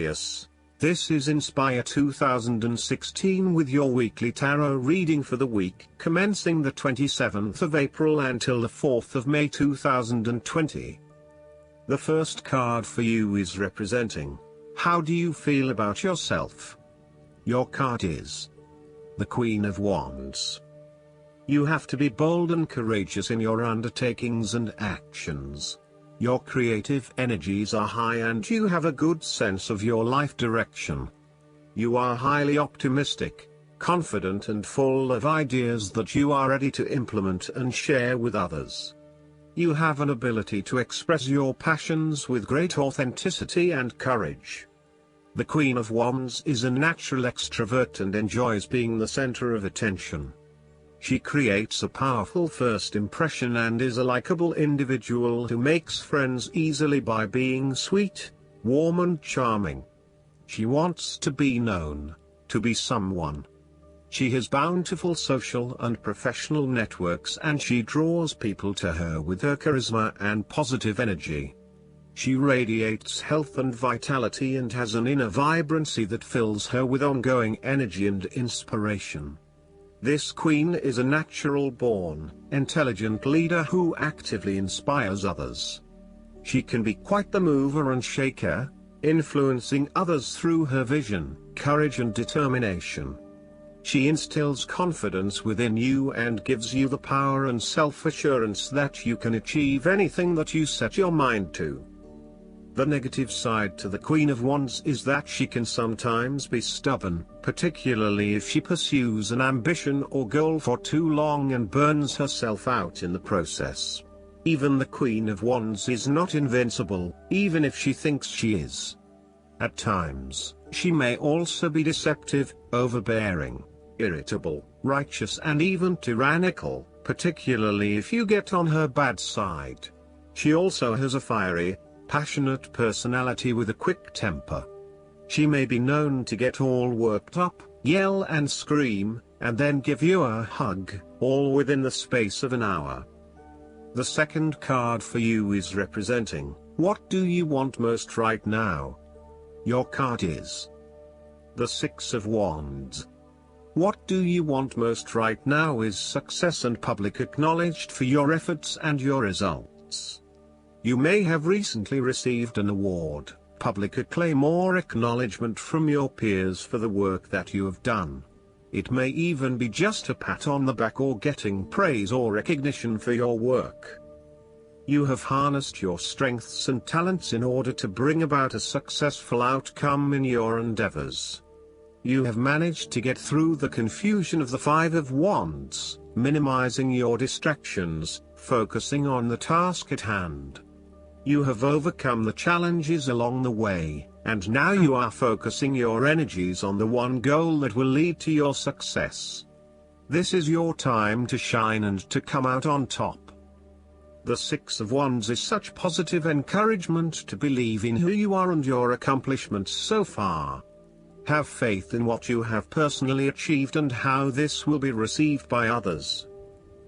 Aquarius. This is Inspire 2016 with your weekly tarot reading for the week commencing the 27th of April until the 4th of May 2020. The first card for you is representing, how do you feel about yourself? Your card is the Queen of Wands. You have to be bold and courageous in your undertakings and actions. Your creative energies are high and you have a good sense of your life direction. You are highly optimistic, confident and full of ideas that you are ready to implement and share with others. You have an ability to express your passions with great authenticity and courage. The Queen of Wands is a natural extrovert and enjoys being the center of attention. She creates a powerful first impression and is a likable individual who makes friends easily by being sweet, warm and charming. She wants to be known, to be someone. She has bountiful social and professional networks and she draws people to her with her charisma and positive energy. She radiates health and vitality and has an inner vibrancy that fills her with ongoing energy and inspiration. This queen is a natural-born, intelligent leader who actively inspires others. She can be quite the mover and shaker, influencing others through her vision, courage and determination. She instills confidence within you and gives you the power and self-assurance that you can achieve anything that you set your mind to. The negative side to the Queen of Wands is that she can sometimes be stubborn, particularly if she pursues an ambition or goal for too long and burns herself out in the process. Even the Queen of Wands is not invincible, even if she thinks she is. At times, she may also be deceptive, overbearing, irritable, righteous and even tyrannical, particularly if you get on her bad side. She also has a fiery, passionate personality with a quick temper. She may be known to get all worked up, yell and scream, and then give you a hug, all within the space of an hour. The second card for you is representing, what do you want most right now? Your card is the Six of Wands. What do you want most right now is success and public acknowledged for your efforts and your results. You may have recently received an award, public acclaim or acknowledgement from your peers for the work that you have done. It may even be just a pat on the back or getting praise or recognition for your work. You have harnessed your strengths and talents in order to bring about a successful outcome in your endeavors. You have managed to get through the confusion of the Five of Wands, minimizing your distractions, focusing on the task at hand. You have overcome the challenges along the way, and now you are focusing your energies on the one goal that will lead to your success. This is your time to shine and to come out on top. The Six of Wands is such positive encouragement to believe in who you are and your accomplishments so far. Have faith in what you have personally achieved and how this will be received by others.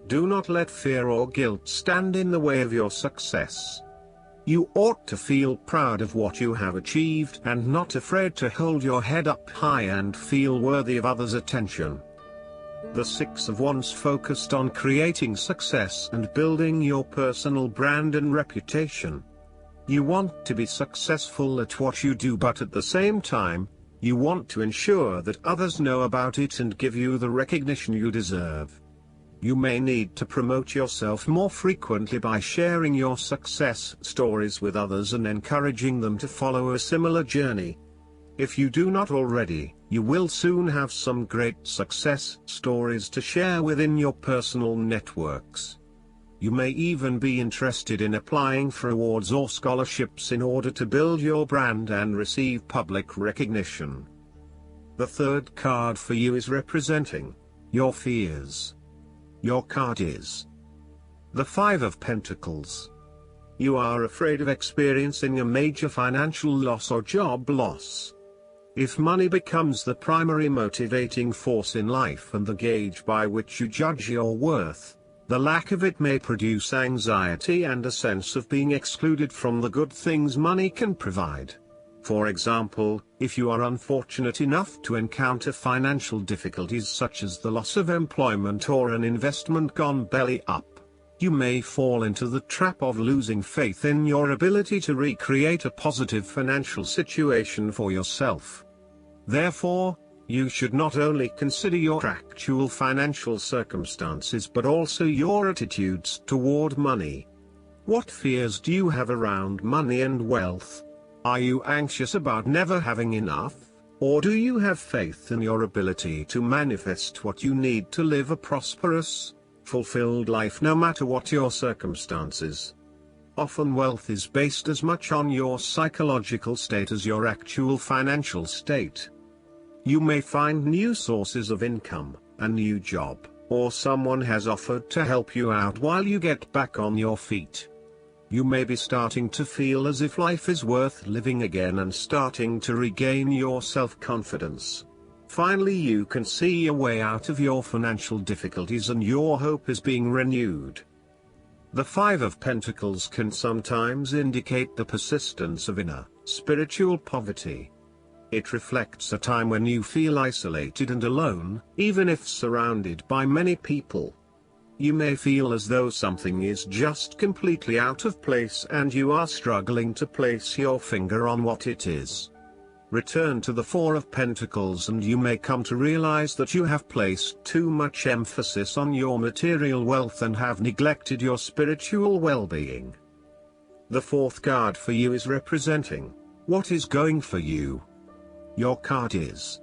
Do not let fear or guilt stand in the way of your success. You ought to feel proud of what you have achieved and not afraid to hold your head up high and feel worthy of others' attention. The Six of Wands focused on creating success and building your personal brand and reputation. You want to be successful at what you do, but at the same time, you want to ensure that others know about it and give you the recognition you deserve. You may need to promote yourself more frequently by sharing your success stories with others and encouraging them to follow a similar journey. If you do not already, you will soon have some great success stories to share within your personal networks. You may even be interested in applying for awards or scholarships in order to build your brand and receive public recognition. The third card for you is representing your fears. Your card is the Five of Pentacles. You are afraid of experiencing a major financial loss or job loss. If money becomes the primary motivating force in life and the gauge by which you judge your worth, the lack of it may produce anxiety and a sense of being excluded from the good things money can provide. For example, if you are unfortunate enough to encounter financial difficulties such as the loss of employment or an investment gone belly up, you may fall into the trap of losing faith in your ability to recreate a positive financial situation for yourself. Therefore, you should not only consider your actual financial circumstances but also your attitudes toward money. What fears do you have around money and wealth? Are you anxious about never having enough, or do you have faith in your ability to manifest what you need to live a prosperous, fulfilled life no matter what your circumstances? Often wealth is based as much on your psychological state as your actual financial state. You may find new sources of income, a new job, or someone has offered to help you out while you get back on your feet. You may be starting to feel as if life is worth living again and starting to regain your self-confidence. Finally, you can see a way out of your financial difficulties and your hope is being renewed. The Five of Pentacles can sometimes indicate the persistence of inner, spiritual poverty. It reflects a time when you feel isolated and alone, even if surrounded by many people. You may feel as though something is just completely out of place and you are struggling to place your finger on what it is. Return to the Four of Pentacles and you may come to realize that you have placed too much emphasis on your material wealth and have neglected your spiritual well-being. The fourth card for you is representing what is going for you. Your card is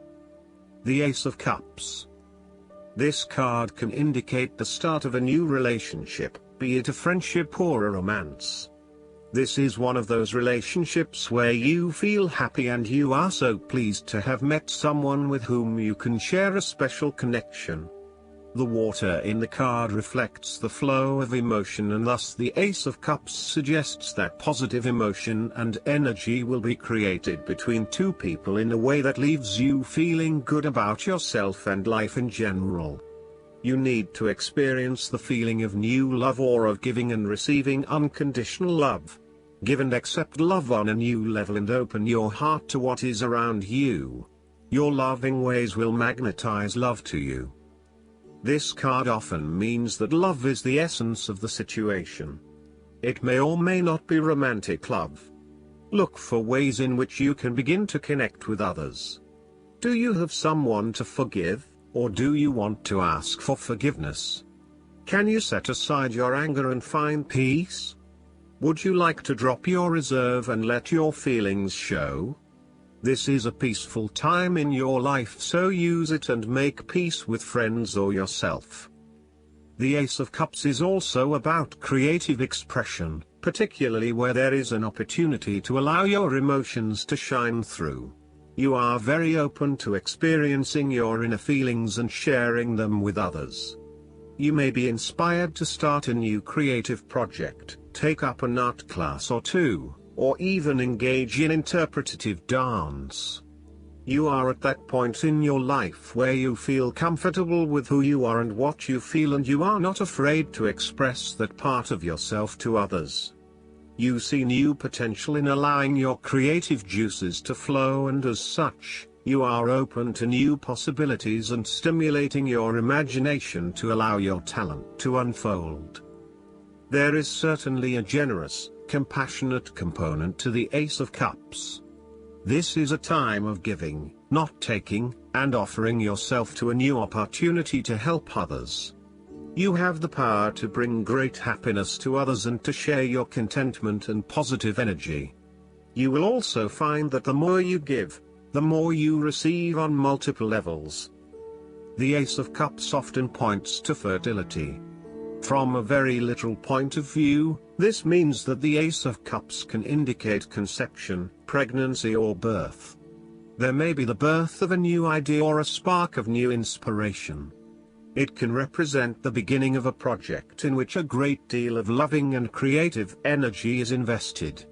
the Ace of Cups. This card can indicate the start of a new relationship, be it a friendship or a romance. This is one of those relationships where you feel happy and you are so pleased to have met someone with whom you can share a special connection. The water in the card reflects the flow of emotion and thus the Ace of Cups suggests that positive emotion and energy will be created between two people in a way that leaves you feeling good about yourself and life in general. You need to experience the feeling of new love or of giving and receiving unconditional love. Give and accept love on a new level and open your heart to what is around you. Your loving ways will magnetize love to you. This card often means that love is the essence of the situation. It may or may not be romantic love. Look for ways in which you can begin to connect with others. Do you have someone to forgive, or do you want to ask for forgiveness? Can you set aside your anger and find peace? Would you like to drop your reserve and let your feelings show? This is a peaceful time in your life, so use it and make peace with friends or yourself. The Ace of Cups is also about creative expression, particularly where there is an opportunity to allow your emotions to shine through. You are very open to experiencing your inner feelings and sharing them with others. You may be inspired to start a new creative project, take up an art class or two, or even engage in interpretative dance. You are at that point in your life where you feel comfortable with who you are and what you feel, and you are not afraid to express that part of yourself to others. You see new potential in allowing your creative juices to flow, and as such, you are open to new possibilities and stimulating your imagination to allow your talent to unfold. There is certainly a generous, compassionate component to the Ace of Cups. This is a time of giving, not taking, and offering yourself to a new opportunity to help others. You have the power to bring great happiness to others and to share your contentment and positive energy. You will also find that the more you give, the more you receive on multiple levels. The Ace of Cups often points to fertility. From a very literal point of view, this means that the Ace of Cups can indicate conception, pregnancy or birth. There may be the birth of a new idea or a spark of new inspiration. It can represent the beginning of a project in which a great deal of loving and creative energy is invested.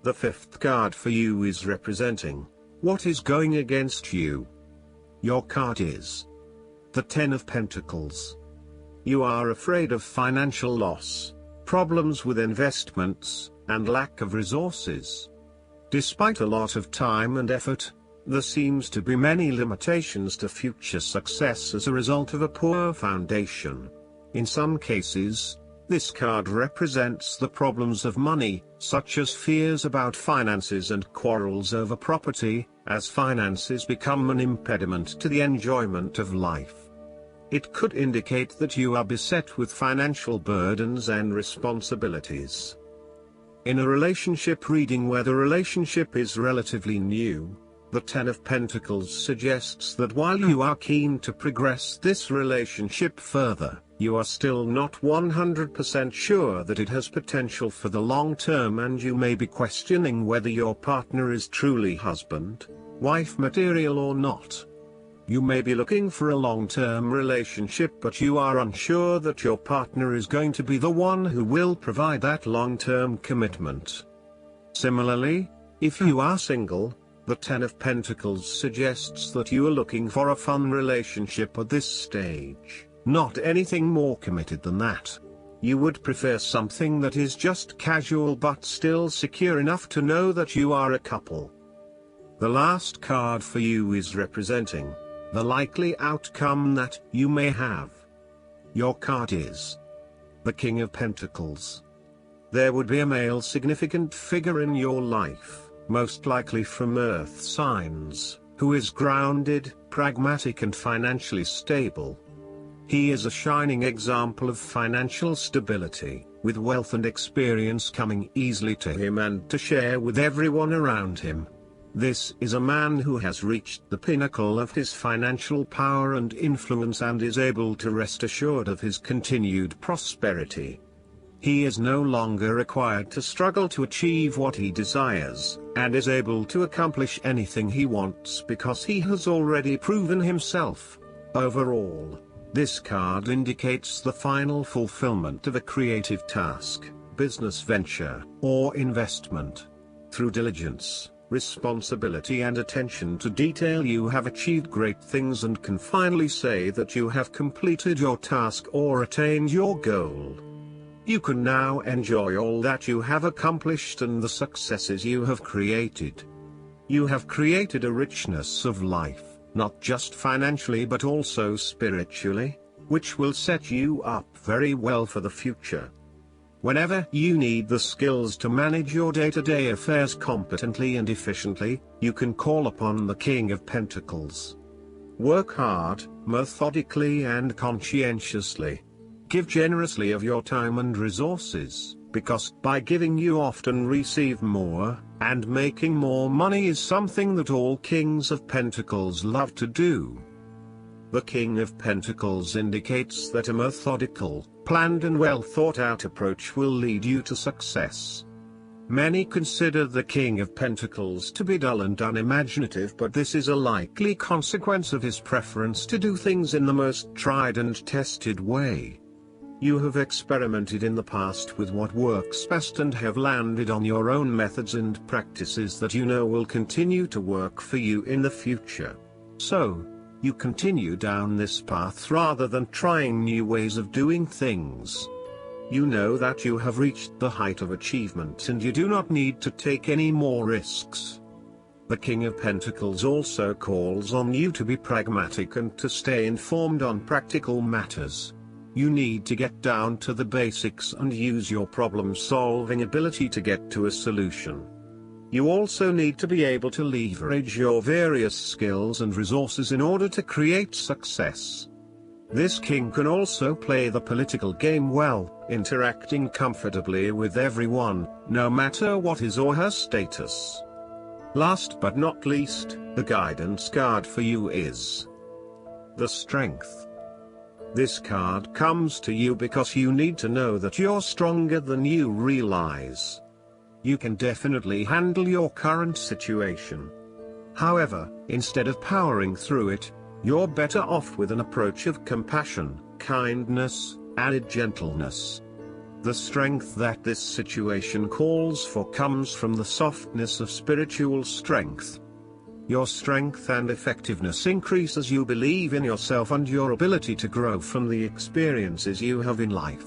The fifth card for you is representing what is going against you. Your card is the Ten of Pentacles. You are afraid of financial loss, problems with investments, and lack of resources. Despite a lot of time and effort, there seems to be many limitations to future success as a result of a poor foundation. In some cases, this card represents the problems of money, such as fears about finances and quarrels over property, as finances become an impediment to the enjoyment of life. It could indicate that you are beset with financial burdens and responsibilities. In a relationship reading where the relationship is relatively new, the Ten of Pentacles suggests that while you are keen to progress this relationship further, you are still not 100% sure that it has potential for the long term, and you may be questioning whether your partner is truly husband, wife material or not. You may be looking for a long-term relationship, but you are unsure that your partner is going to be the one who will provide that long-term commitment. Similarly, if you are single, the Ten of Pentacles suggests that you are looking for a fun relationship at this stage, not anything more committed than that. You would prefer something that is just casual but still secure enough to know that you are a couple. The last card for you is representing the likely outcome that you may have. Your card is the King of Pentacles. There would be a male significant figure in your life, most likely from Earth signs, who is grounded, pragmatic and financially stable. He is a shining example of financial stability, with wealth and experience coming easily to him and to share with everyone around him. This is a man who has reached the pinnacle of his financial power and influence and is able to rest assured of his continued prosperity. He is no longer required to struggle to achieve what he desires, and is able to accomplish anything he wants because he has already proven himself. Overall, this card indicates the final fulfillment of a creative task, business venture, or investment. Through diligence, responsibility and attention to detail, you have achieved great things and can finally say that you have completed your task or attained your goal. You can now enjoy all that you have accomplished and the successes you have created. You have created a richness of life, not just financially but also spiritually, which will set you up very well for the future. Whenever you need the skills to manage your day-to-day affairs competently and efficiently, you can call upon the King of Pentacles. Work hard, methodically and conscientiously. Give generously of your time and resources, because by giving you often receive more, and making more money is something that all Kings of Pentacles love to do. The King of Pentacles indicates that a methodical, planned and well thought out approach will lead you to success. Many consider the King of Pentacles to be dull and unimaginative, but this is a likely consequence of his preference to do things in the most tried and tested way. You have experimented in the past with what works best and have landed on your own methods and practices that you know will continue to work for you in the future. So, you continue down this path rather than trying new ways of doing things. You know that you have reached the height of achievement and you do not need to take any more risks. The King of Pentacles also calls on you to be pragmatic and to stay informed on practical matters. You need to get down to the basics and use your problem-solving ability to get to a solution. You also need to be able to leverage your various skills and resources in order to create success. This king can also play the political game well, interacting comfortably with everyone, no matter what his or her status. Last but not least, the guidance card for you is the Strength. This card comes to you because you need to know that you're stronger than you realize. You can definitely handle your current situation. However, instead of powering through it, you're better off with an approach of compassion, kindness, and gentleness. The strength that this situation calls for comes from the softness of spiritual strength. Your strength and effectiveness increase as you believe in yourself and your ability to grow from the experiences you have in life.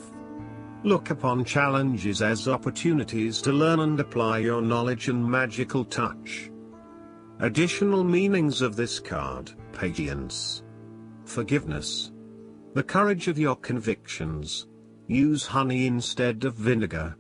Look upon challenges as opportunities to learn and apply your knowledge and magical touch. Additional meanings of this card: patience, forgiveness, the courage of your convictions. Use honey instead of vinegar.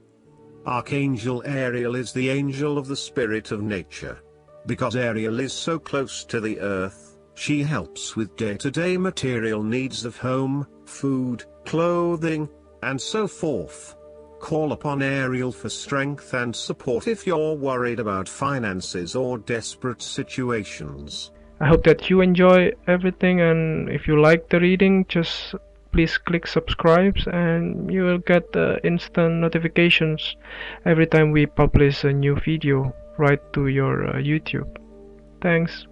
Archangel Ariel is the angel of the spirit of nature. Because Ariel is so close to the earth, she helps with day-to-day material needs of home, food, clothing, and so forth. Call upon Ariel for strength and support if you're worried about finances or desperate situations. I hope that you enjoy everything, and if you like the reading, just please click subscribe and you will get instant notifications every time we publish a new video right to your YouTube. Thanks.